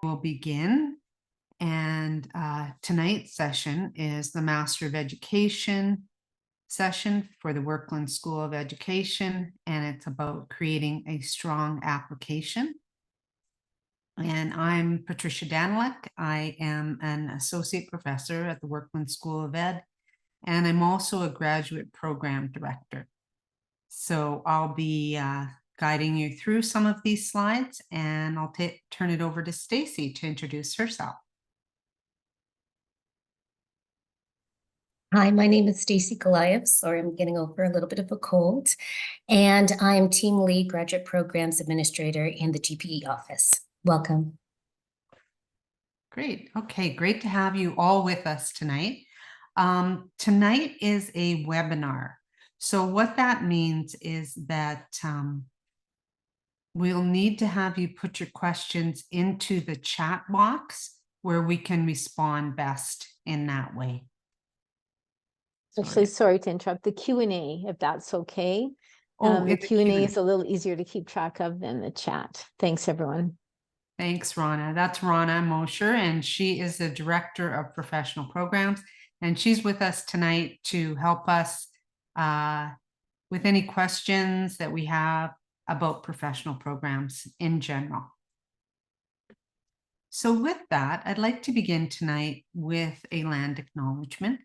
We'll begin. And tonight's session is the Master of Education session for the Workland School of Education, and it's about creating a strong application. And I'm Patricia Danilek. I am an associate professor at the Workland School of Ed, and I'm also a graduate program director. So I'll be guiding you through some of these slides, and I'll turn it over to Stacy to introduce herself. Hi, my name is Stacy Goliath. Sorry, I'm getting over a little bit of a cold. And I'm Team Lead Graduate Programs Administrator in the GPE office. Welcome. Great. Okay, great to have you all with us tonight. Tonight is a webinar. So what that means is that we'll need to have you put your questions into the chat box where we can respond best in that way. Actually, sorry to interrupt, the Q&A, if that's okay. The It's Q&A is a little easier to keep track of than the chat. Thanks, everyone. Thanks, Rana. That's Rana Mosher, and she is the Director of Professional Programs, and she's with us tonight to help us with any questions that we have about professional programs in general. So with that, I'd like to begin tonight with a land acknowledgement.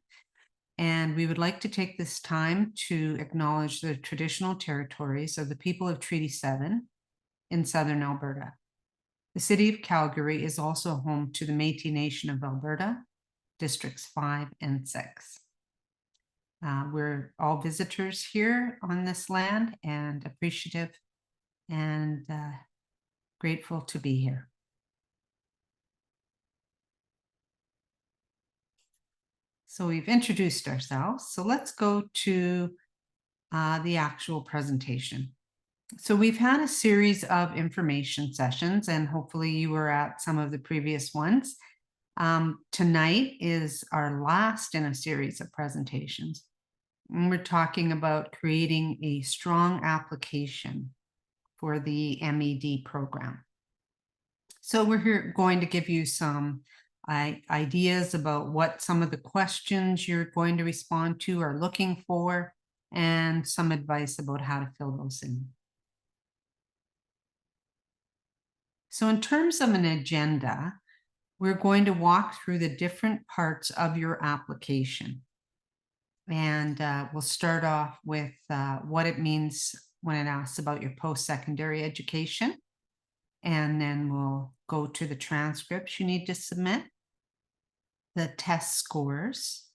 And we would like to take this time to acknowledge the traditional territories of the people of Treaty 7 in southern Alberta. The city of Calgary is also home to the Métis Nation of Alberta, Districts 5 and 6. We're all visitors here on this land and appreciative and grateful to be here. So we've introduced ourselves. So let's go to the actual presentation. So we've had a series of information sessions, and hopefully you were at some of the previous ones. Tonight is our last in a series of presentations. And we're talking about creating a strong application for the MED program. So we're going to give you some ideas about what some of the questions you're going to respond to are looking for, and some advice about how to fill those in. So in terms of an agenda, we're going to walk through the different parts of your application. And we'll start off with what it means when it asks about your post-secondary education. And then we'll go to the transcripts you need to submit, the test scores,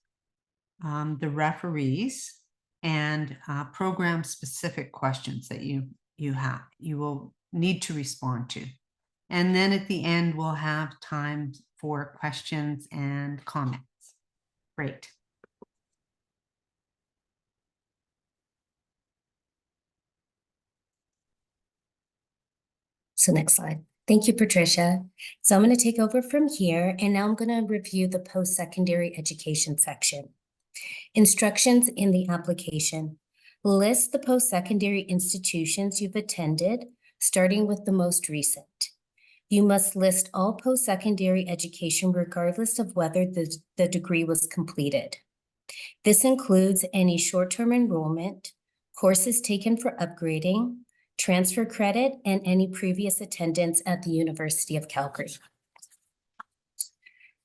the referees, and program-specific questions that you will need to respond to. And then at the end, we'll have time for questions and comments. Great. So next slide. Thank you, Patricia. So I'm going to take over from here, and now I'm going to review the post-secondary education section. Instructions in the application. List the post-secondary institutions you've attended, starting with the most recent. You must list all post-secondary education regardless of whether the degree was completed. This includes any short-term enrollment, courses taken for upgrading, transfer credit, and any previous attendance at the University of Calgary.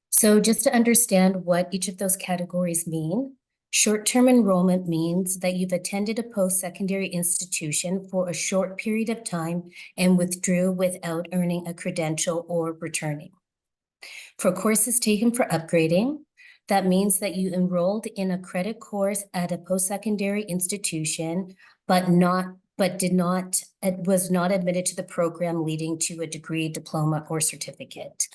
So just to understand what each of those categories mean, short-term enrollment means that you've attended a post-secondary institution for a short period of time and withdrew without earning a credential or returning. For courses taken for upgrading, that means that you enrolled in a credit course at a post-secondary institution, but was not admitted to the program leading to a degree, diploma, or certificate.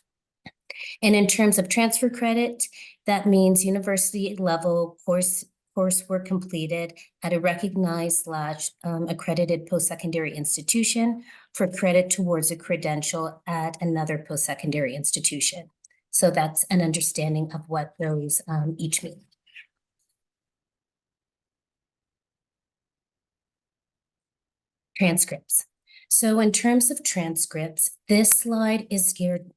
And in terms of transfer credit, that means university level coursework completed at a recognized / accredited post-secondary institution for credit towards a credential at another post-secondary institution. So that's an understanding of what those each mean. Transcripts. So in terms of transcripts, this slide is geared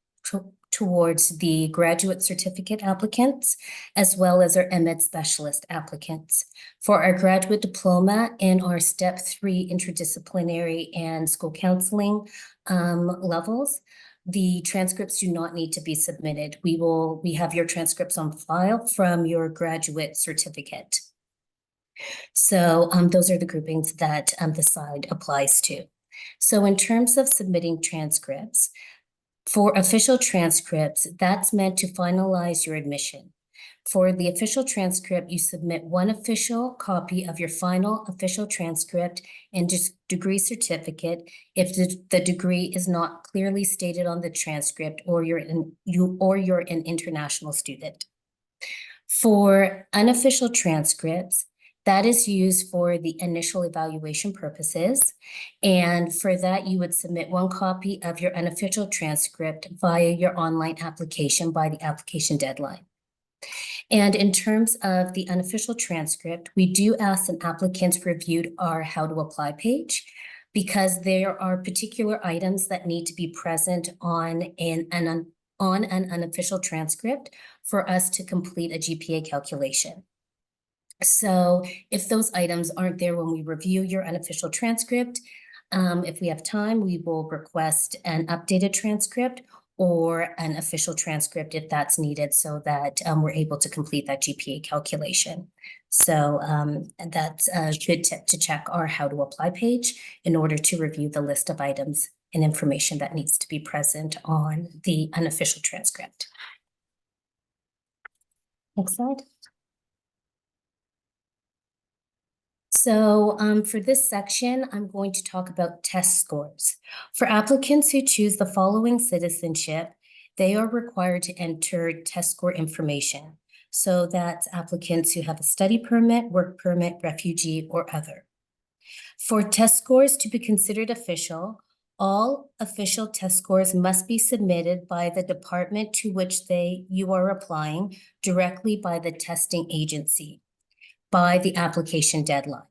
towards the graduate certificate applicants, as well as our MEd specialist applicants. For our graduate diploma and our step 3 interdisciplinary and school counseling levels, the transcripts do not need to be submitted. We have your transcripts on file from your graduate certificate. So those are the groupings that the slide applies to. So in terms of submitting transcripts, for official transcripts, that's meant to finalize your admission. For the official transcript, you submit one official copy of your final official transcript and degree certificate if the degree is not clearly stated on the transcript or you're an international student. For unofficial transcripts, that is used for the initial evaluation purposes. And for that, you would submit one copy of your unofficial transcript via your online application by the application deadline. And in terms of the unofficial transcript, we do ask that applicants reviewed our How to Apply page because there are particular items that need to be present on an unofficial transcript for us to complete a GPA calculation. So if those items aren't there when we review your unofficial transcript, if we have time, we will request an updated transcript or an official transcript if that's needed so that we're able to complete that GPA calculation. So that's a good tip to check our How to Apply page in order to review the list of items and information that needs to be present on the unofficial transcript. Next slide. So for this section, I'm going to talk about test scores. For applicants who choose the following citizenship, they are required to enter test score information. So that's applicants who have a study permit, work permit, refugee, or other. For test scores to be considered official, all official test scores must be submitted by the department to which you are applying directly by the testing agency by the application deadline.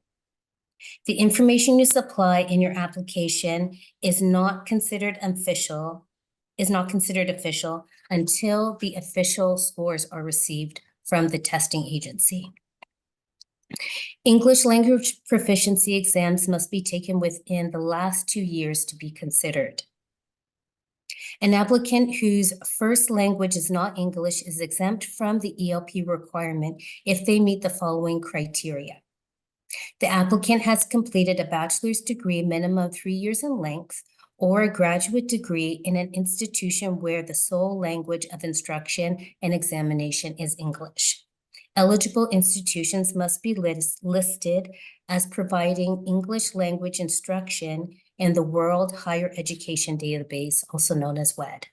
The information you supply in your application is not considered official until the official scores are received from the testing agency. English language proficiency exams must be taken within the last 2 years to be considered. An applicant whose first language is not English is exempt from the ELP requirement if they meet the following criteria. The applicant has completed a bachelor's degree minimum 3 years in length or a graduate degree in an institution where the sole language of instruction and examination is English. Eligible institutions must be listed as providing English language instruction in the World Higher Education Database, also known as WED.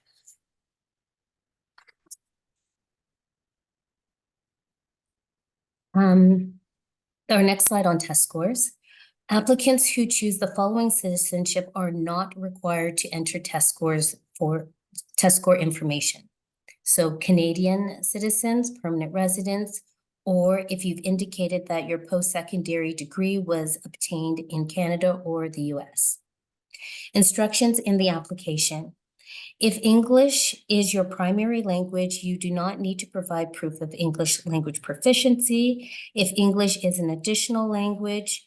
Our next slide on test scores. Applicants who choose the following citizenship are not required to enter test score information. So Canadian citizens, permanent residents, or if you've indicated that your post-secondary degree was obtained in Canada or the US. Instructions in the application. If English is your primary language, you do not need to provide proof of English language proficiency. If English is an additional language,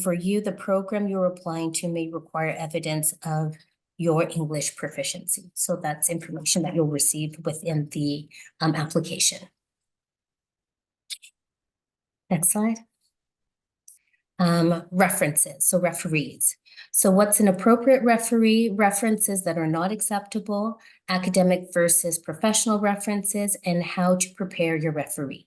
for you, the program you're applying to may require evidence of your English proficiency. So that's information that you'll receive within the application. Next slide. References, so referees. So what's an appropriate referee? References that are not acceptable, academic versus professional references, and how to prepare your referee.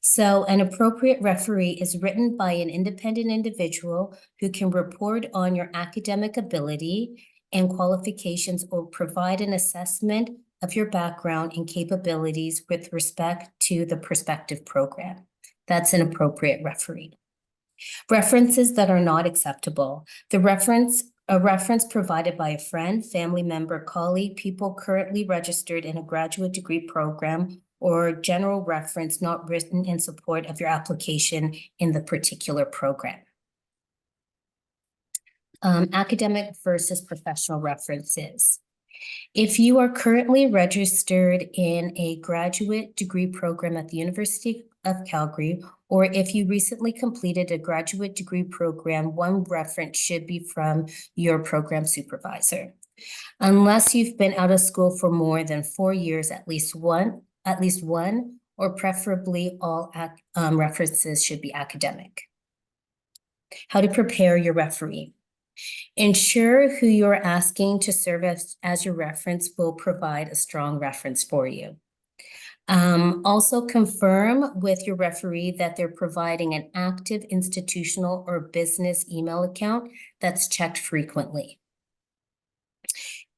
So an appropriate referee is written by an independent individual who can report on your academic ability and qualifications or provide an assessment of your background and capabilities with respect to the prospective program. That's an appropriate referee. References that are not acceptable. A reference provided by a friend, family member, colleague, people currently registered in a graduate degree program, or general reference not written in support of your application in the particular program. Academic versus professional references. If you are currently registered in a graduate degree program at the University of Calgary, or if you recently completed a graduate degree program, one reference should be from your program supervisor. Unless you've been out of school for more than 4 years, at least one, or preferably all references should be academic. How to prepare your referee. Ensure who you're asking to serve as your reference will provide a strong reference for you. Also confirm with your referee that they're providing an active institutional or business email account that's checked frequently.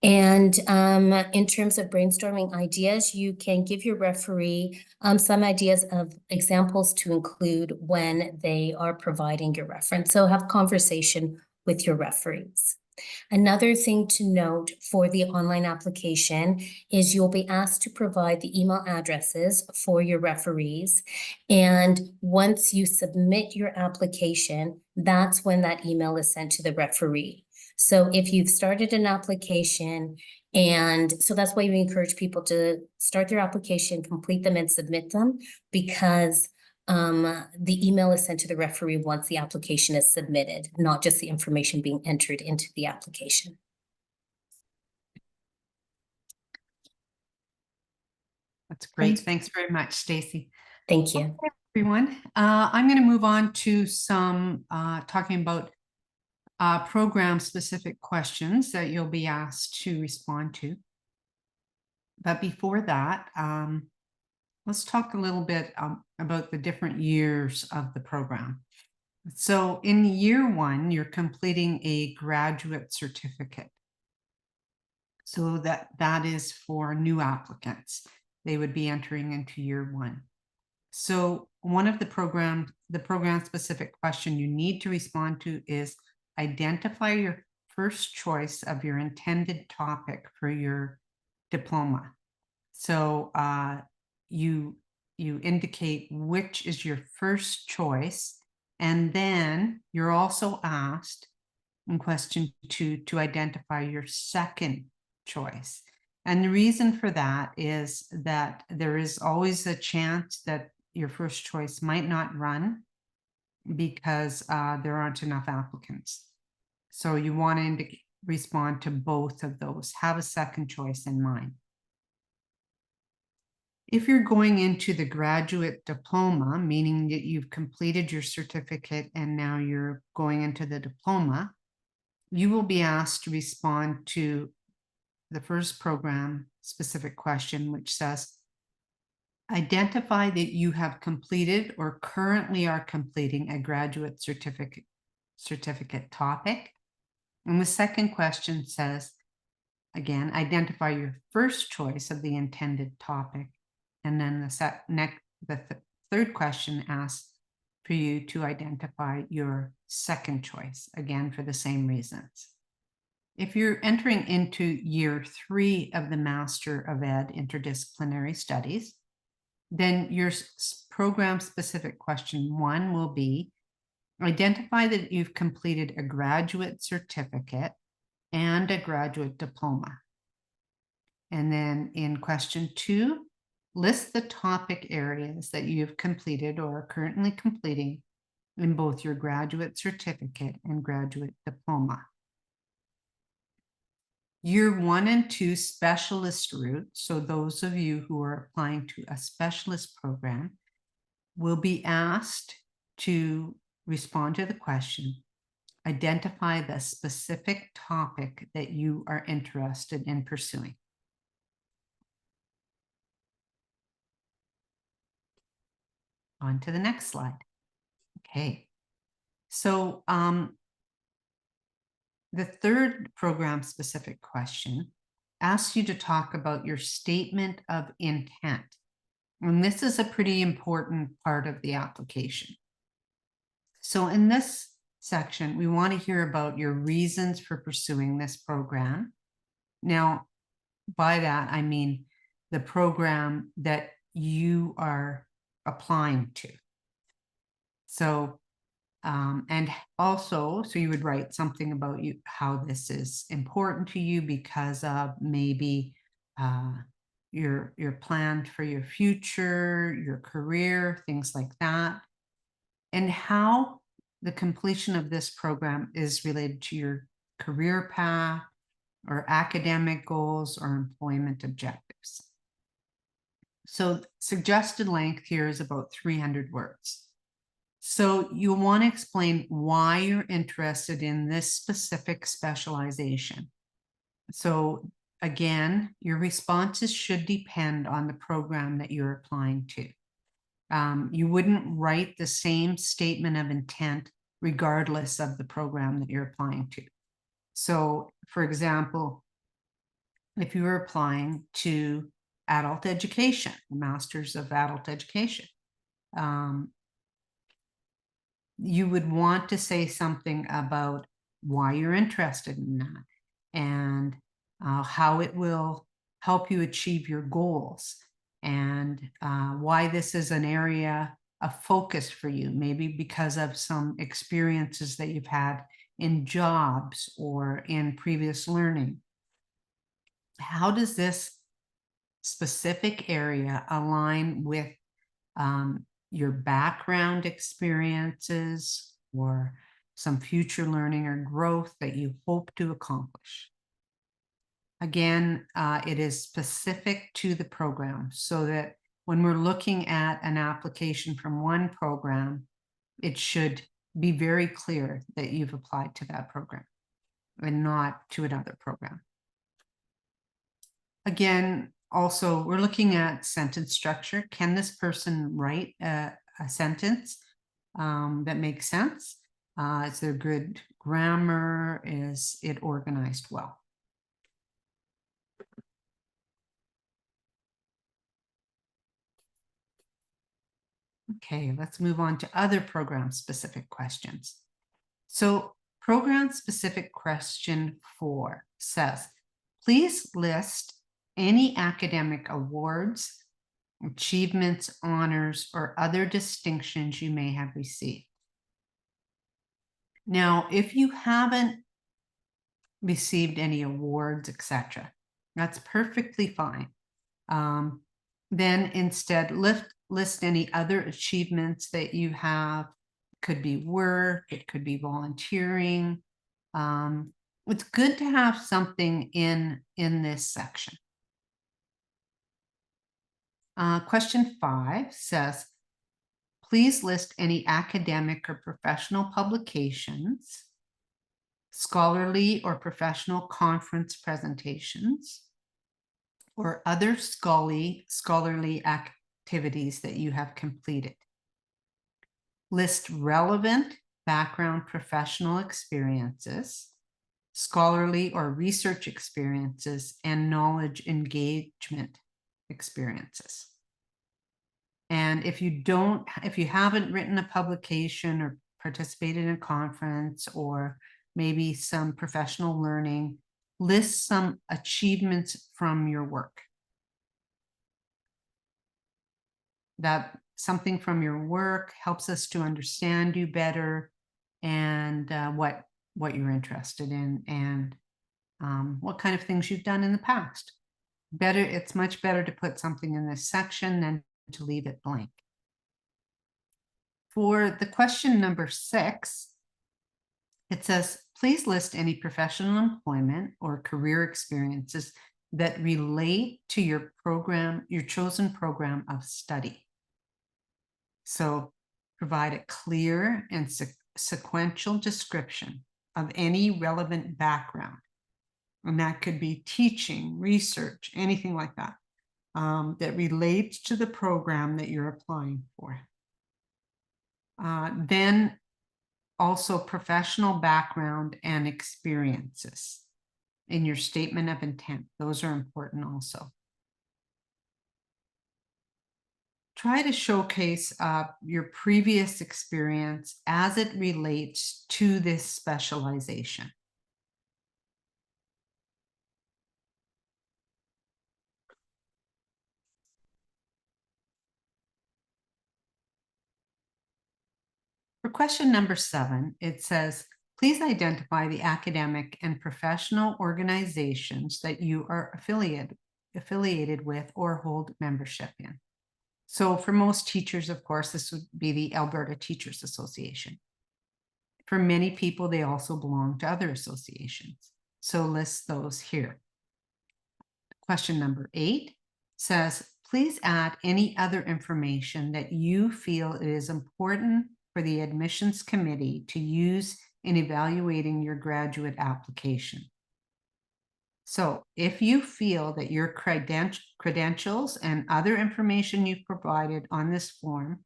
And in terms of brainstorming ideas, you can give your referee some ideas of examples to include when they are providing your reference. So have conversation with your referees. Another thing to note for the online application is you'll be asked to provide the email addresses for your referees. And once you submit your application, that's when that email is sent to the referee. So if you've started an application, and so that's why we encourage people to start their application, complete them and submit them, because the email is sent to the referee once the application is submitted, not just the information being entered into the application. That's great. Thanks very much, Stacy. Thank you. Okay, everyone. I'm going to move on to some talking about program-specific questions that you'll be asked to respond to. But before that, let's talk a little bit about the different years of the program. So in year one, you're completing a graduate certificate. So that is for new applicants. They would be entering into year one. So one of the program-specific question you need to respond to is identify your first choice of your intended topic for your diploma. So you indicate which is your first choice, and then you're also asked in question 2 to identify your second choice. And the reason for that is that there is always a chance that your first choice might not run because there aren't enough applicants. So you want to respond to both of those. Have a second choice in mind. If you're going into the graduate diploma, meaning that you've completed your certificate and now you're going into the diploma, you will be asked to respond to the first program-specific question, which says, identify that you have completed or currently are completing a graduate certificate topic. And the second question says, again, identify your first choice of the intended topic. And then the third question asks for you to identify your second choice, again, for the same reasons. If you're entering into year 3 of the Master of Ed Interdisciplinary Studies, then your program-specific question 1 will be, identify that you've completed a graduate certificate and a graduate diploma. And then in question 2, list the topic areas that you've completed or are currently completing in both your graduate certificate and graduate diploma. Year 1 and 2 specialist routes, so those of you who are applying to a specialist program, will be asked to respond to the question, identify the specific topic that you are interested in pursuing. On to the next slide. Okay, so the third program-specific question asks you to talk about your statement of intent. And this is a pretty important part of the application. So in this section, we want to hear about your reasons for pursuing this program. Now, by that, I mean the program that you are applying to. So And also, so you would write something about you, how this is important to you because of maybe your plan for your future, your career, things like that, and how the completion of this program is related to your career path or academic goals or employment objectives. So suggested length here is about 300 words. So you'll want to explain why you're interested in this specific specialization. So again, your responses should depend on the program that you're applying to. You wouldn't write the same statement of intent regardless of the program that you're applying to. So for example, if you were applying to adult education, Masters of Adult Education, you would want to say something about why you're interested in that and how it will help you achieve your goals and why this is an area of focus for you, maybe because of some experiences that you've had in jobs or in previous learning. How does this specific area align with your background experiences or some future learning or growth that you hope to accomplish? Again, it is specific to the program so that when we're looking at an application from one program, it should be very clear that you've applied to that program and not to another program. Again, also, we're looking at sentence structure. Can this person write a sentence that makes sense? Is there good grammar? Is it organized well? Okay, let's move on to other program-specific questions. So program-specific question 4 says, please list any academic awards, achievements, honors, or other distinctions you may have received. Now, if you haven't received any awards, etc., that's perfectly fine. Then instead, list any other achievements that you have. Could be work, it could be volunteering. It's good to have something in this section. Question 5 says, please list any academic or professional publications, scholarly or professional conference presentations, or other scholarly activities that you have completed. List relevant background professional experiences, scholarly or research experiences, and knowledge engagement experiences. And if you haven't written a publication or participated in a conference or maybe some professional learning, list some achievements from your work. That something from your work helps us to understand you better and what you're interested in and what kind of things you've done in the past. It's much better to put something in this section than to leave it blank. For the question number 6, it says, please list any professional employment or career experiences that relate to your chosen program of study. So provide a clear and sequential description of any relevant background. And that could be teaching, research, anything like that, that relates to the program that you're applying for. Then also professional background and experiences in your statement of intent. Those are important also. Try to showcase your previous experience as it relates to this specialization. For question number 7, it says, please identify the academic and professional organizations that you are affiliated with or hold membership in. So for most teachers, of course, this would be the Alberta Teachers Association. For many people, they also belong to other associations. So list those here. Question number 8 says, please add any other information that you feel it is important for the admissions committee to use in evaluating your graduate application. So if you feel that your credentials and other information you've provided on this form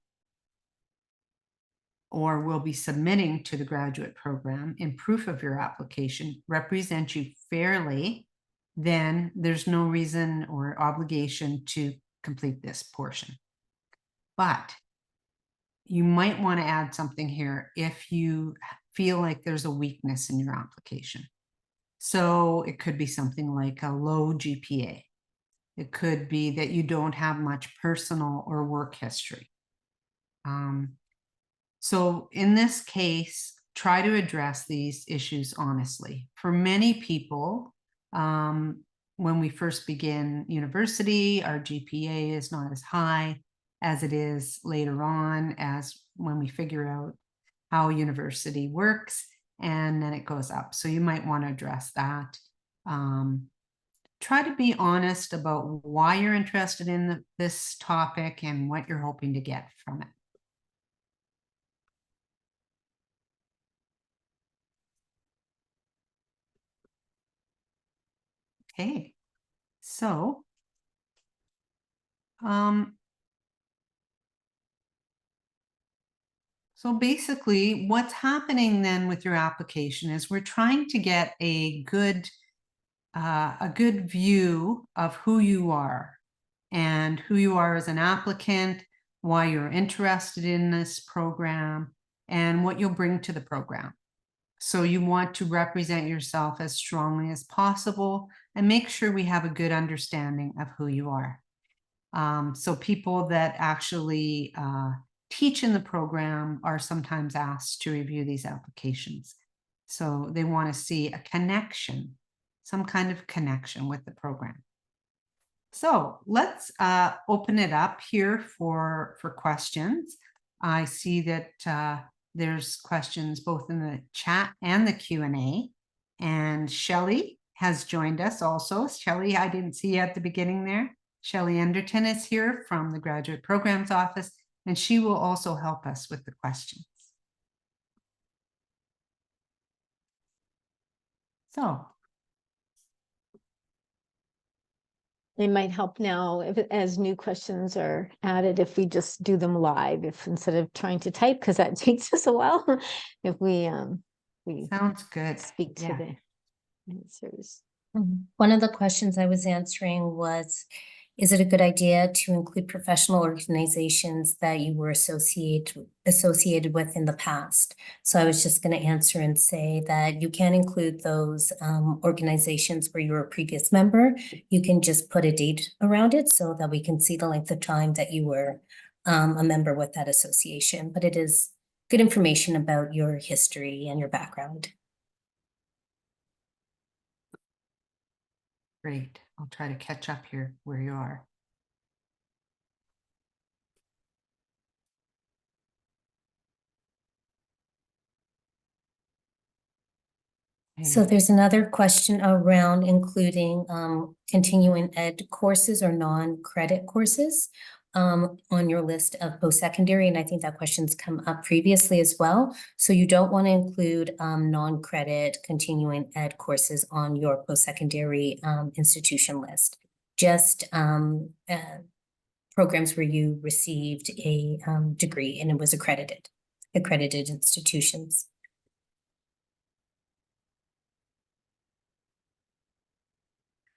or will be submitting to the graduate program in proof of your application represent you fairly, then there's no reason or obligation to complete this portion. But you might want to add something here if you feel like there's a weakness in your application. So it could be something like a low GPA. It could be that you don't have much personal or work history. So in this case, try to address these issues honestly. For many people, when we first begin university, our GPA is not as high as it is later on, as when we figure out how university works, and then it goes up. So you might want to address that. Try to be honest about why you're interested in this topic and what you're hoping to get from it. Okay, so basically what's happening then with your application is we're trying to get a good view of who you are and who you are as an applicant, why you're interested in this program, and what you'll bring to the program. So you want to represent yourself as strongly as possible and make sure we have a good understanding of who you are. So people that actually teach in the program are sometimes asked to review these applications. So they want to see a connection, some kind of connection with the program. So let's open it up here for questions. I see that there's questions both in the chat and the Q&A. And Shelley has joined us also. Shelley, I didn't see you at the beginning there. Shelley Enderton is here from the Graduate Programs Office, and she will also help us with the questions. So It might help now as new questions are added, if we just do them live, if instead of trying to type, because that takes us a while, if we sounds good. speak to Yeah. the answers. One of the questions I was answering was, is it a good idea to include professional organizations that you were associated with in the past? So I was just going to answer and say that you can include those organizations where you were a previous member. You can just put a date around it so that we can see the length of time that you were a member with that association. But it is good information about your history and your background. Great. I'll try to catch up here where you are. So there's another question around including continuing ed courses or non-credit courses on your list of post-secondary, and I think that question's come up previously as well. So you don't want to include non-credit continuing ed courses on your post-secondary institution list. Just programs where you received a degree and it was accredited institutions.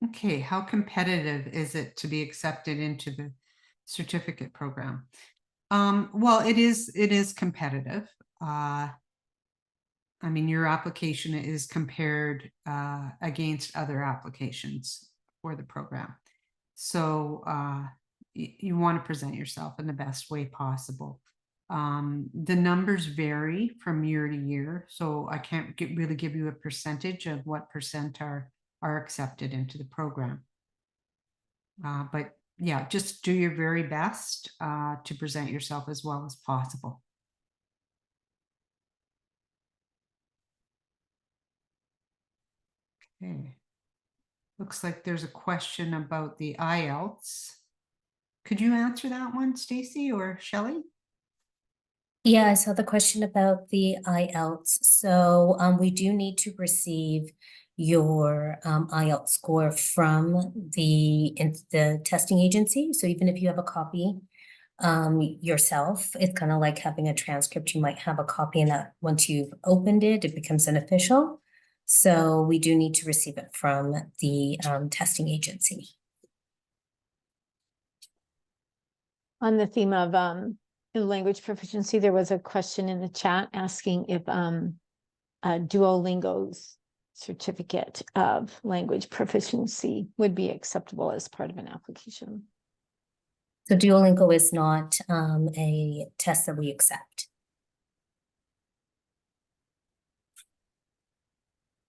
Okay, how competitive is it to be accepted into the certificate program? Well, it is competitive. I mean, your application is compared against other applications for the program. So you want to present yourself in the best way possible. The numbers vary from year to year, so I can't really give you a percentage of what percent are accepted into the program. But yeah, just do your very best to present yourself as well as possible. Okay. Looks like there's a question about the IELTS. Could you answer that one, Stacy or Shelley? Yeah, I saw the question about the IELTS. So we do need to receive your IELTS score from the testing agency. So even if you have a copy yourself, it's kind of like having a transcript. You might have a copy, and that once you've opened it, it becomes an official. So we do need to receive it from the testing agency. On the theme of language proficiency, there was a question in the chat asking if Duolingo's certificate of language proficiency would be acceptable as part of an application. So Duolingo is not a test that we accept.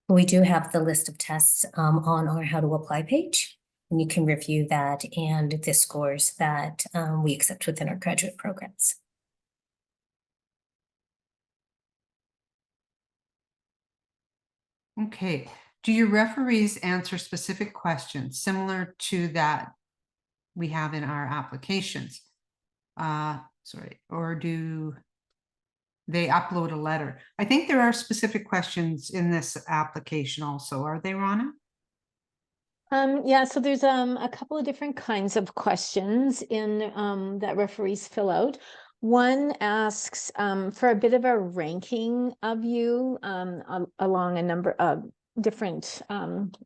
We do have the list of tests on our How to Apply page, and you can review that and the scores that we accept within our graduate programs. Okay. Do your referees answer specific questions similar to that we have in our applications? Sorry, or do they upload a letter? I think there are specific questions in this application also. Are they, Rana? Yeah, so there's a couple of different kinds of questions in that referees fill out. One asks for a bit of a ranking of you along a number of different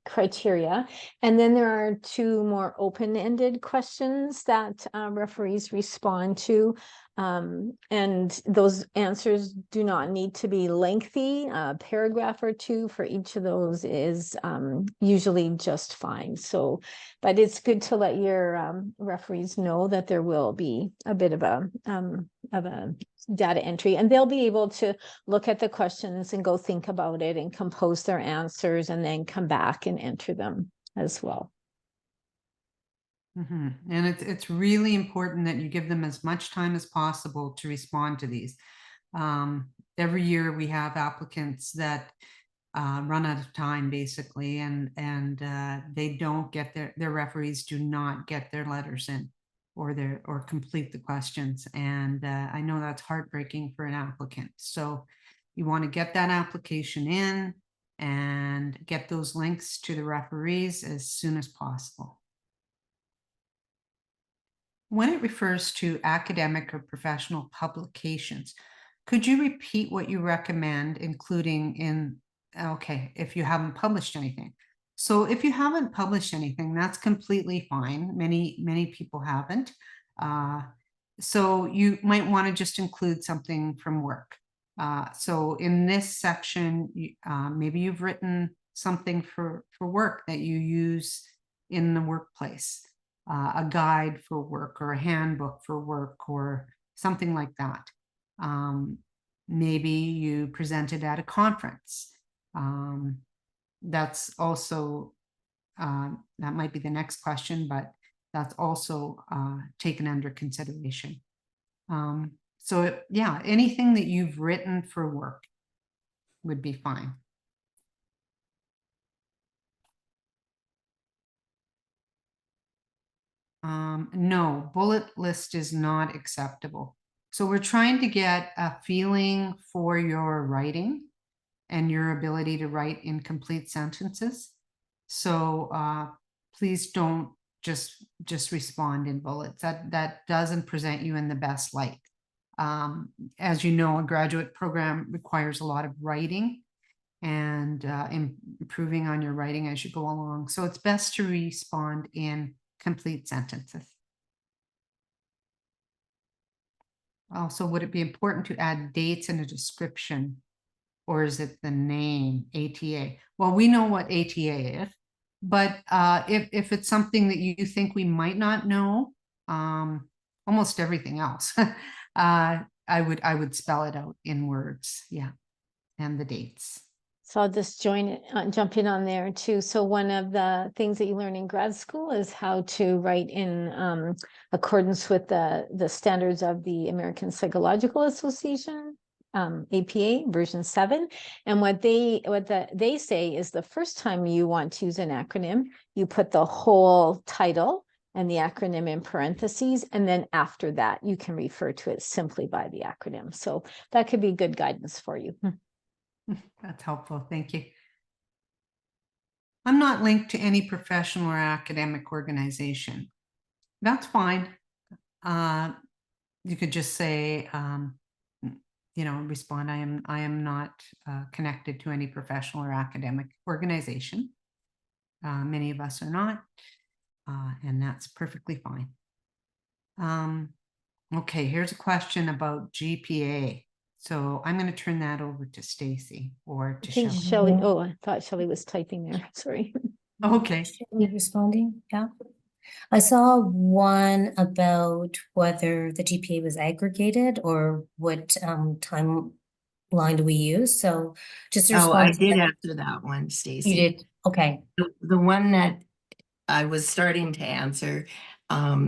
criteria. And then there are two more open-ended questions that referees respond to. And those answers do not need to be lengthy. A paragraph or two for each of those is usually just fine. So, but it's good to let your referees know that there will be a bit of a data entry, and they'll be able to look at the questions and go think about it and compose their answers and then come back and enter them as well. Mm-hmm. And it's really important that you give them as much time as possible to respond to these. Every year we have applicants that run out of time basically, and they don't get their referees do not get their letters in or complete the questions. And I know that's heartbreaking for an applicant. So you want to get that application in and get those links to the referees as soon as possible. When it refers to academic or professional publications, could you repeat what you recommend, including in, okay, if you haven't published anything? So if you haven't published anything, that's completely fine. Many people haven't. So you might want to just include something from work. So in this section, maybe you've written something for work that you use in the workplace. A guide for work or a handbook for work or something like that. Maybe you presented at a conference. That's also, that might be the next question, but that's also taken under consideration. So yeah, anything that you've written for work would be fine. No, bullet list is not acceptable. So we're trying to get a feeling for your writing and your ability to write incomplete sentences. So please don't just respond in bullets. That doesn't present you in the best light. As you know, a graduate program requires a lot of writing and improving on your writing as you go along. So it's best to respond in complete sentences. Also, would it be important to add dates in a description, or is it the name ATA? Well, we know what ATA is, but if it's something that you think we might not know, almost everything else, I would spell it out in words, yeah, and the dates. So I'll just join it, jump in on there too. So one of the things that you learn in grad school is how to write in accordance with the standards of the American Psychological Association, APA version 7. And what they say is the first time you want to use an acronym, you put the whole title and the acronym in parentheses, and then after that, you can refer to it simply by the acronym. So that could be good guidance for you. That's helpful. Thank you. I'm not linked to any professional or academic organization. That's fine. You could just say, respond, I am not connected to any professional or academic organization. Many of us are not, and that's perfectly fine. Okay, here's a question about GPA. So I'm going to turn that over to Stacy or to I think Shelley. Shelley, oh, I thought Shelley was typing there, sorry. Okay. Shelley responding, yeah. I saw one about whether the GPA was aggregated or what timeline do we use, so just to Oh, I respond to did that. answer that one, You Stacy. did, okay. The one that I was starting to answer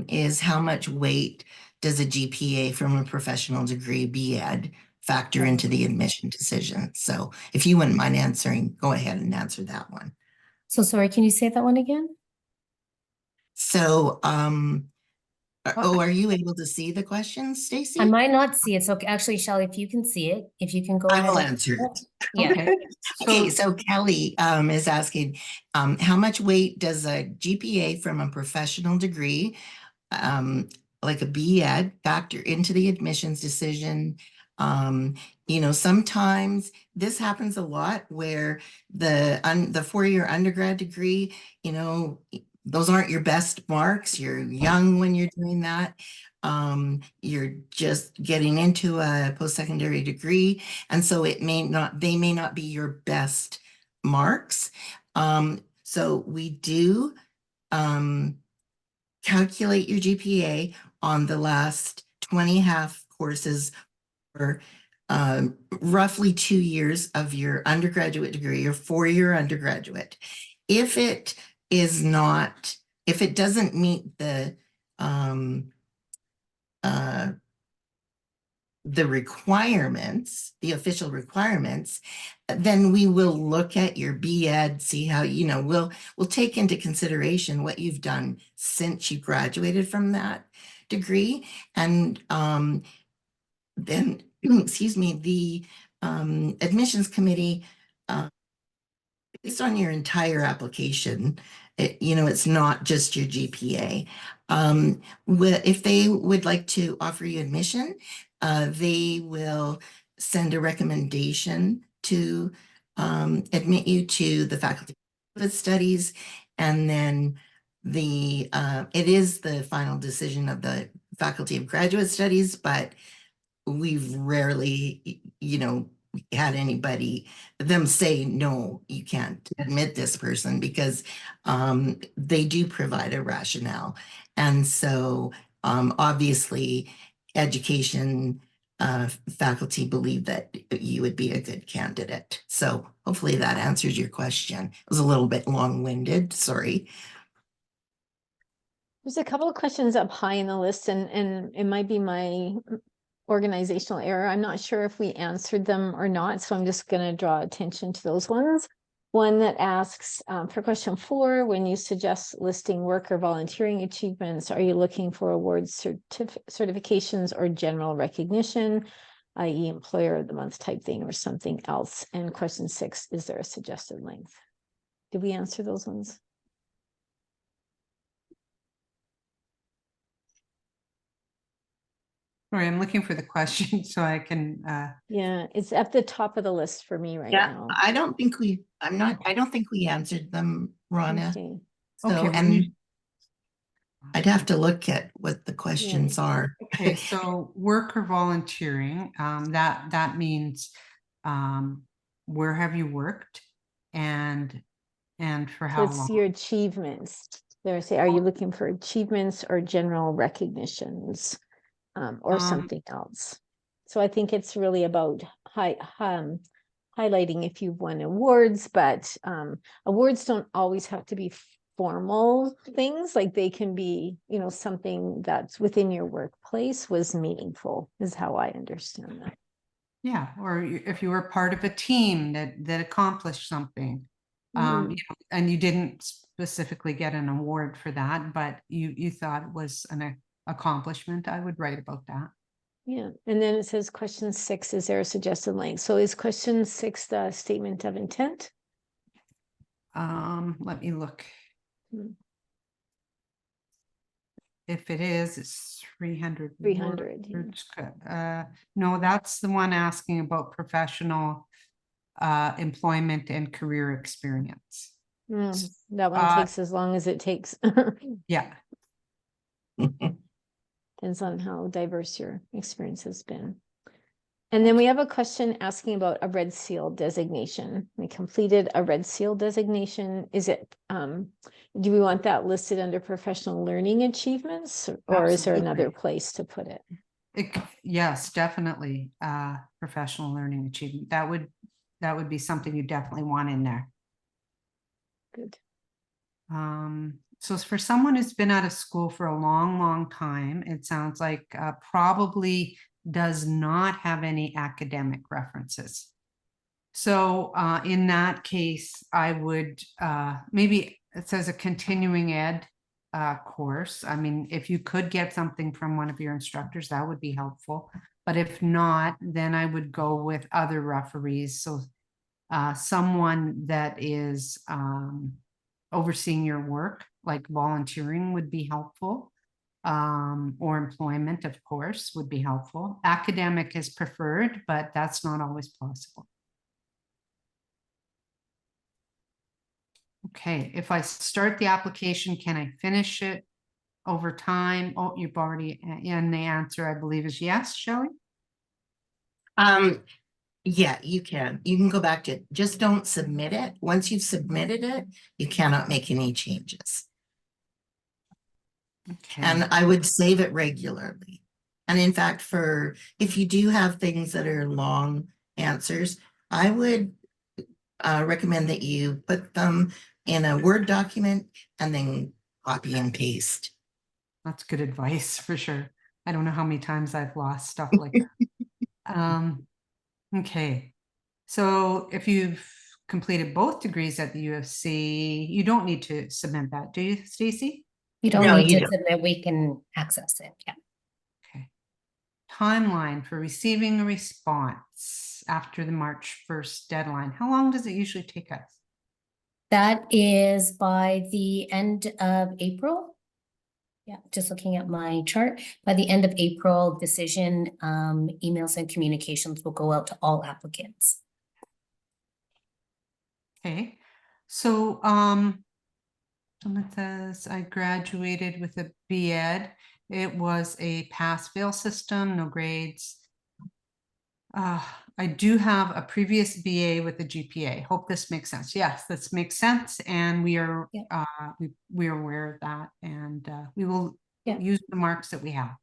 is how much weight does a GPA from a professional degree BEd factor into the admission decision? So if you wouldn't mind answering, go ahead and answer that one. So sorry, can you say that one again? So, are you able to see the questions, Stacy? I might not see it, so actually, Shelley, if you can see it, if you can go I ahead. will and- answer it. Yeah, Okay. Okay, so Kelly is asking, how much weight does a GPA from a professional degree, like a BEd, factor into the admissions decision? Sometimes this happens a lot where the 4-year undergrad degree, those aren't your best marks. You're young when you're doing that. You're just getting into a post-secondary degree. And so they may not be your best marks. So we do calculate your GPA on the last 20 half courses for roughly 2 years of your undergraduate degree, your 4-year undergraduate. If it doesn't meet the requirements, the official requirements, then we will look at your BEd, see how, we'll take into consideration what you've done since you graduated from that degree. And then, excuse me, the admissions committee, based on your entire application, it's not just your GPA. If they would like to offer you admission, they will send a recommendation to admit you to the Faculty of Studies, and then it is the final decision of the Faculty of Graduate Studies, but we've rarely, had them say, no, you can't admit this person, because they do provide a rationale. And so obviously education faculty believe that you would be a good candidate. So hopefully that answers your question. It was a little bit long-winded, sorry. There's a couple of questions up high in the list, and it might be my organizational error. I'm not sure if we answered them or not, so I'm just going to draw attention to those ones. One that asks for question 4, when you suggest listing work or volunteering achievements, are you looking for awards, certifications, or general recognition, i.e. employer of the month type thing, or something else? And question 6, is there a suggested length? Did we answer those ones? Sorry, I'm looking for the question so I can. Yeah, it's at the top of the list for me right now. I don't think we answered them, Rhonda. Okay. So, Okay, and I'd have to look at what the questions are. Okay, so work or volunteering, that means where have you worked and for So how it's long? your achievements. There, say, are you looking for achievements or general recognitions, or something else? So I think it's really about highlighting if you've won awards, but awards don't always have to be formal things. Like they can be, you know, something that's within your workplace was meaningful, is how I understand that. Yeah, or if you were part of a team that accomplished something, Mhm. you know, and you didn't specifically get an award for that, but you thought it was an accomplishment, I would write about that. Yeah, and then it says question 6, is there a suggested length? So is question 6 the statement of intent? Let me look. Hmm. If it is, it's 300 300, yeah. words. No, that's the one asking about professional employment and career experience. That one takes as long as it takes. Yeah. Depends on how diverse your experience has been. And then we have a question asking about a red seal designation. We completed a red seal designation. Is it, do we want that listed under professional learning achievements, or is there another Absolutely. place to put it? Yes, definitely. Professional learning achievement. That would be something you definitely want in there. Good. So for someone who's been out of school for a long, long time, it sounds like probably does not have any academic references. So in that case, I would maybe it says a continuing ed course. I mean, if you could get something from one of your instructors, that would be helpful. But if not, then I would go with other referees. So someone that is overseeing your work, like volunteering would be helpful, or employment, of course, would be helpful. Academic is preferred, but that's not always possible. Okay, if I start the application, can I finish it over time? Oh, you've already, and the answer, I believe, is yes, Shelley? Yeah, you can. You can go back to it. Just don't submit it. Once you've submitted it, you cannot make any changes. Okay. And I would save it regularly. And in fact, if you do have things that are long answers, I would recommend that you put them in a Word document and then copy and paste. That's good advice for sure. I don't know how many times I've lost stuff like that. Okay. So if you've completed both degrees at the U of C, you don't need to submit that, do you, Stacy? You don't No, need you to don't. submit, we can access it, yeah. Okay. Timeline for receiving a response after the March 1st deadline. How long does it usually take us? That is by the end of April. Yeah, just looking at my chart, by the end of April, decision, emails and communications will go out to all applicants. Okay. So, someone says I graduated with a B.Ed. It was a pass-fail system, no grades. I do have a previous BA with a GPA. Hope this makes sense. Yes, this makes sense. And we are, Yeah. we are aware of that, and we will use the marks that we have.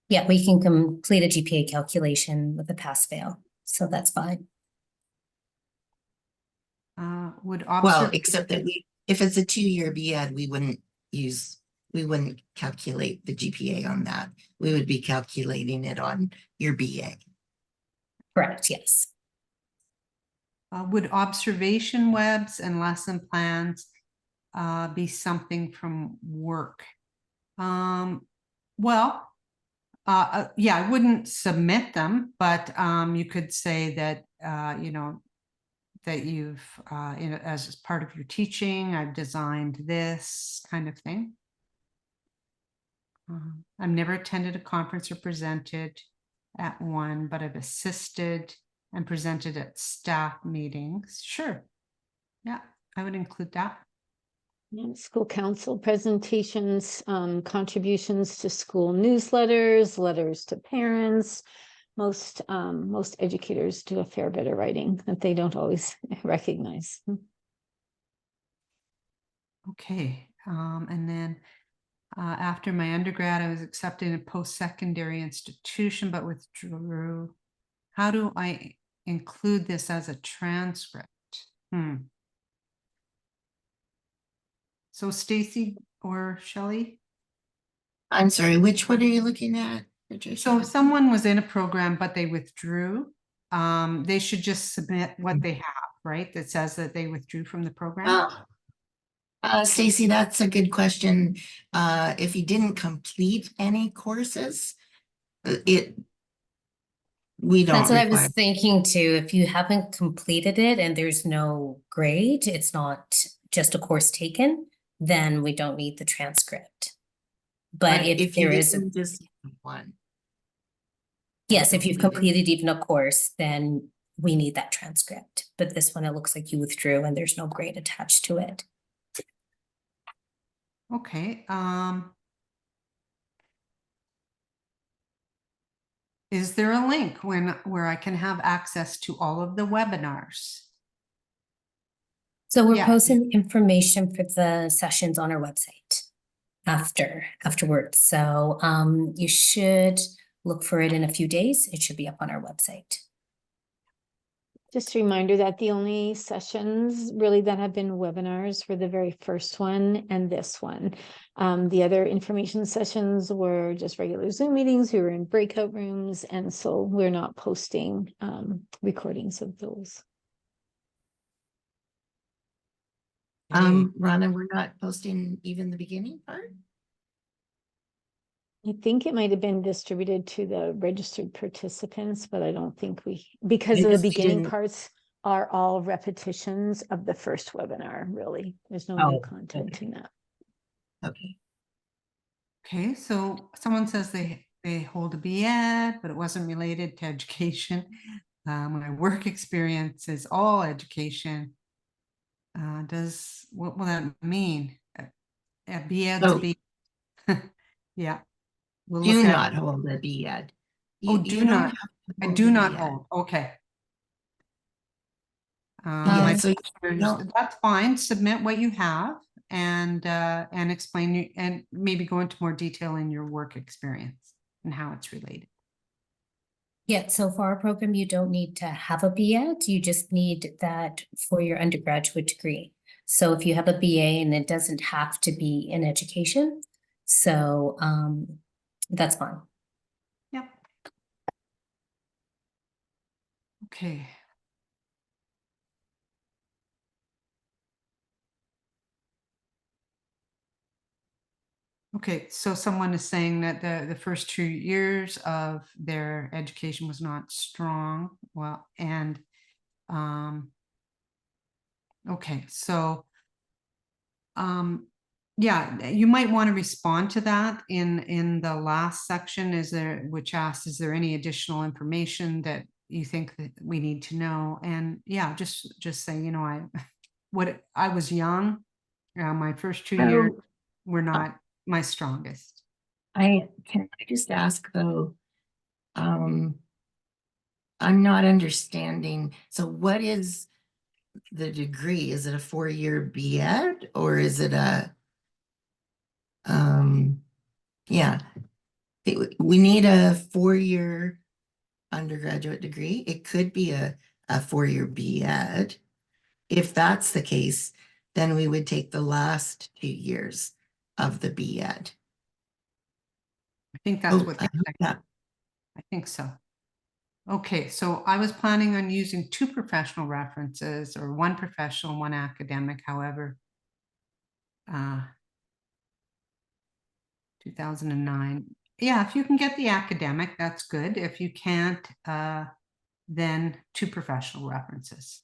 Yeah, we can complete a GPA calculation with a pass-fail, so that's fine. Well, except that if it's a 2-year B.Ed, we wouldn't calculate the GPA on that. We would be calculating it on your BA. Correct, yes. Would observation webs and lesson plans be something from work? Well, yeah, I wouldn't submit them, but you could say that, you know, that you've, you know, as part of your teaching, I've designed this kind of thing. I've never attended a conference or presented at one, but I've assisted and presented at staff meetings. Sure. Yeah, I would include that. Yeah, school council presentations, contributions to school newsletters, letters to parents. Most educators do a fair bit of writing that they don't always recognize. Okay, and then After my undergrad, I was accepted in a post-secondary institution, but withdrew. How do I include this as a transcript? So Stacy or Shelley? I'm sorry, which one are you looking at, Patricia? So if someone was in a program, but they withdrew, they should just submit what they have, right? That says that they withdrew from the program. Stacy, that's a good question. If you didn't complete any courses, we don't That's what I was require. thinking too. If you haven't completed it and there's no grade, it's not just a course taken, then we don't need the transcript. But if you there is, didn't just one. yes, if you've completed even a course, then we need that transcript. But this one, it looks like you withdrew and there's no grade attached to it. Okay, is there a link where I can have access to all of the webinars? So we're Yeah. posting information for the sessions on our website afterwards. So you should look for it in a few days. It should be up on our website. Just a reminder that the only sessions really that have been webinars were the very first one and this one. The other information sessions were just regular Zoom meetings. We were in breakout rooms, and so we're not posting recordings of those. Rhonda, we're not posting even the beginning part? I think it might have been distributed to the registered participants, but I don't think because of the beginning parts are all repetitions of the first webinar, really. There's no new content in that. Okay. Okay, so someone says they hold a B.Ed, but it wasn't related to education. My work experience is all education. What will that mean? A B.Ed to be, yeah. We'll Do look at- not hold a B.Ed. Oh, do not. have to I hold do a not B.Ed. hold, okay. Yeah, so That's fine, submit what you have and explain and maybe go into more detail in your work experience and how it's related. Yeah, so for our program, you don't need to have a B.Ed. You just need that for your undergraduate degree. So if you have a B.A. and it doesn't have to be in education, so that's fine. Yep. Okay. Okay, so someone is saying that the first 2 years of their education was not strong. Well, and okay, so yeah, you might want to respond to that in the last section, which asks, is there any additional information that you think that we need to know? And yeah, just say, you know, I was young. My first 2 years were not my strongest. Can I just ask though, I'm not understanding. So what is the degree? Is it a 4-year B.Ed or is it yeah, we need a 4-year undergraduate degree. It could be a 4-year B.Ed. If that's the case, then we would take the last 2 years of the B.Ed. I think that's what yeah. I think so. Okay, so I was planning on using 2 professional references or 1 professional, 1 academic, however. 2009. Yeah, if you can get the academic, that's good. If you can't, then 2 professional references.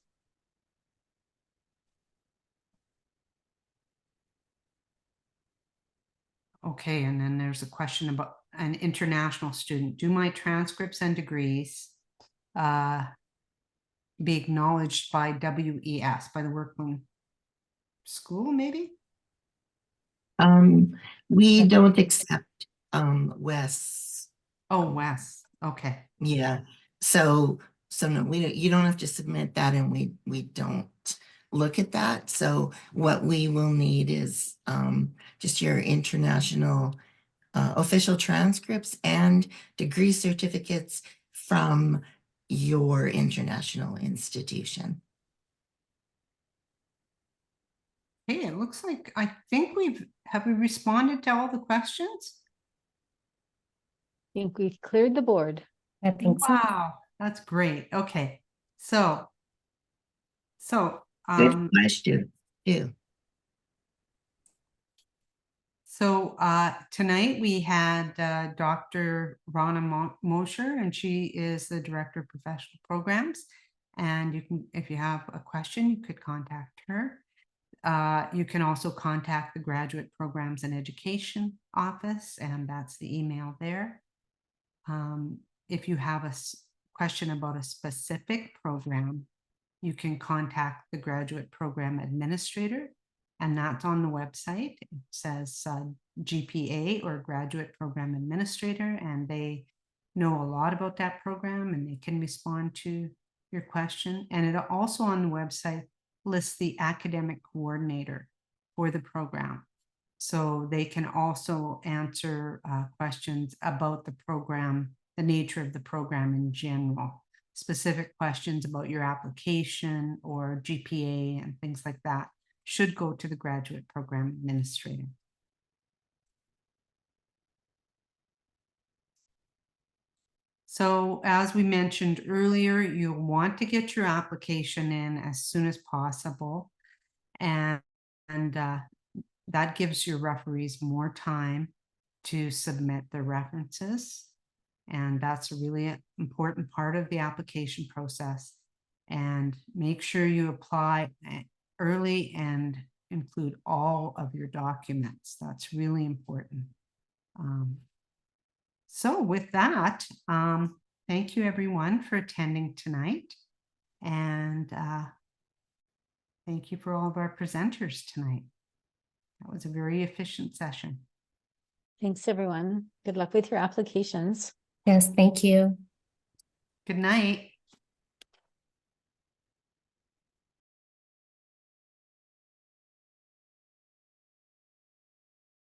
Okay, and then there's a question about an international student. Do my transcripts and degrees be acknowledged by WES, by the Workman School, maybe? We don't accept WES. Oh, WES. Okay. Yeah. So no, you don't have to submit that, and we don't look at that. So what we will need is just your international official transcripts and degree certificates from your international institution. Hey, it looks like, I think have we responded to all the questions? I think we've cleared the board. I think so. Wow, that's great. Okay, so, Good um, question, too. tonight we had Dr. Rana Mosher, and she is the Director of Professional Programs. And you can, if you have a question, you could contact her. You can also contact the Graduate Programs and Education Office, and that's the email there. If you have a question about a specific program, you can contact the Graduate Program Administrator, and that's on the website. It says GPA or Graduate Program Administrator, and they know a lot about that program and they can respond to your question. And it also on the website lists the academic coordinator for the program. So they can also answer questions about the program, the nature of the program in general, specific questions about your application or GPA and things like that should go to the Graduate Program Administrator. So as we mentioned earlier, you'll want to get your application in as soon as possible. And that gives your referees more time to submit their references. And that's a really important part of the application process. And make sure you apply early and include all of your documents. That's really important. So with that, thank you everyone for attending tonight. And thank you for all of our presenters tonight. That was a very efficient session. Thanks, everyone. Good luck with your applications. Yes, thank you. Good night.